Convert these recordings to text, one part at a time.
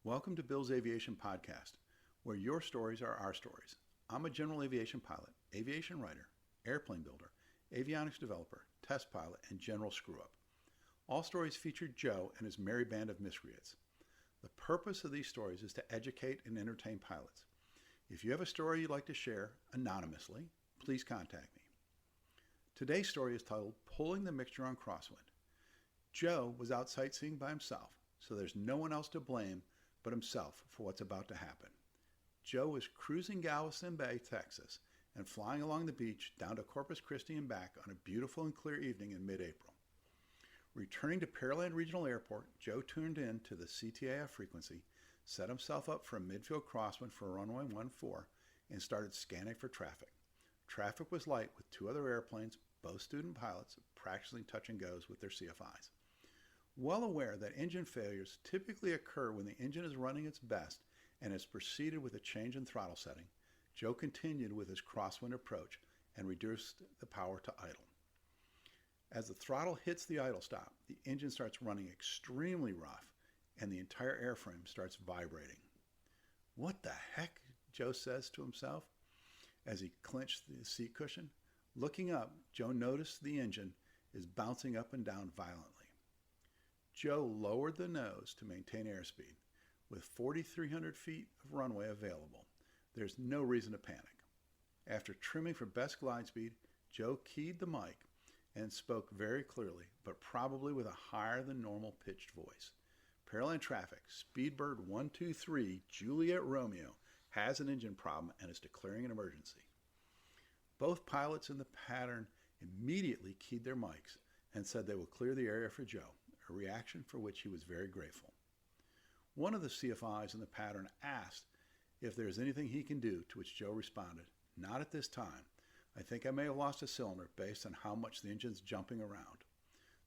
Welcome to Bill's Aviation Podcast, where your stories are our stories. I'm a general aviation pilot, aviation writer, airplane builder, avionics developer, test pilot, and general screw-up. All stories feature Joe and his merry band of miscreants. The purpose of these stories is to educate and entertain pilots. If you have a story you'd like to share anonymously, please contact me. Today's story is titled Pulling the Mixture on Crosswind. Joe was out sightseeing by himself, so there's no one else to blame but himself for what's about to happen. Joe was cruising Galveston Bay, Texas, and flying along the beach down to Corpus Christi and back on a beautiful and clear evening in mid-April. Returning to Pearland Regional Airport, Joe tuned in to the CTAF frequency, set himself up for a midfield crosswind for runway 14, and started scanning for traffic. Traffic was light with two other airplanes, both student pilots, practicing touch and goes with their CFIs. Well aware that engine failures typically occur when the engine is running its best and has proceeded with a change in throttle setting, Joe continued with his crosswind approach and reduced the power to idle. As the throttle hits the idle stop, the engine starts running extremely rough and the entire airframe starts vibrating. "What the heck?" Joe says to himself as he clenched the seat cushion. Looking up, Joe noticed the engine is bouncing up and down violently. Joe lowered the nose to maintain airspeed. With 4,300 feet of runway available, there's no reason to panic. After trimming for best glide speed, Joe keyed the mic and spoke very clearly, but probably with a higher than normal pitched voice. "Pearland traffic, Speedbird 123 Juliet Romeo has an engine problem and is declaring an emergency." Both pilots in the pattern immediately keyed their mics and said they will clear the area for Joe, a reaction for which he was very grateful. One of the CFIs in the pattern asked if there is anything he can do, to which Joe responded, "Not at this time. I think I may have lost a cylinder based on how much the engine's jumping around."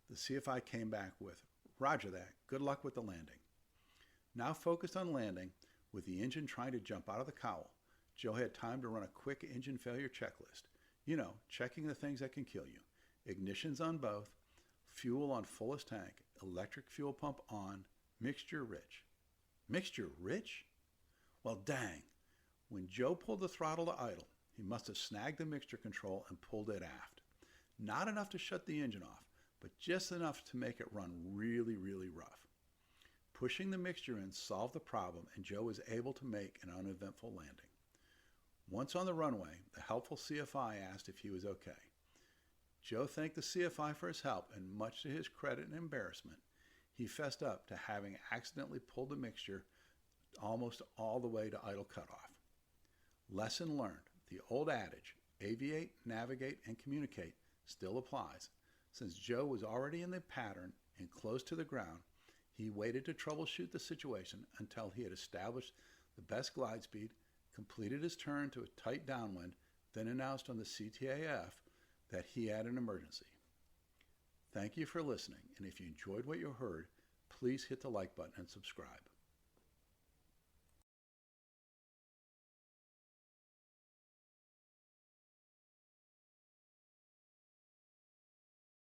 The CFI came back with, "Roger that. Good luck with the landing." Now focused on landing, with the engine trying to jump out of the cowl, Joe had time to run a quick engine failure checklist. Checking the things that can kill you. Ignitions on both, fuel on fullest tank, electric fuel pump on, mixture rich. Mixture rich? Well, dang. When Joe pulled the throttle to idle, he must have snagged the mixture control and pulled it aft. Not enough to shut the engine off, but just enough to make it run really, really rough. Pushing the mixture in solved the problem, and Joe was able to make an uneventful landing. Once on the runway, the helpful CFI asked if he was okay. Joe thanked the CFI for his help, and much to his credit and embarrassment, he fessed up to having accidentally pulled the mixture almost all the way to idle cutoff. Lesson learned. The old adage, aviate, navigate, and communicate, still applies. Since Joe was already in the pattern and close to the ground, he waited to troubleshoot the situation until he had established the best glide speed, completed his turn to a tight downwind, then announced on the CTAF that he had an emergency. Thank you for listening, and if you enjoyed what you heard, please hit the like button and subscribe.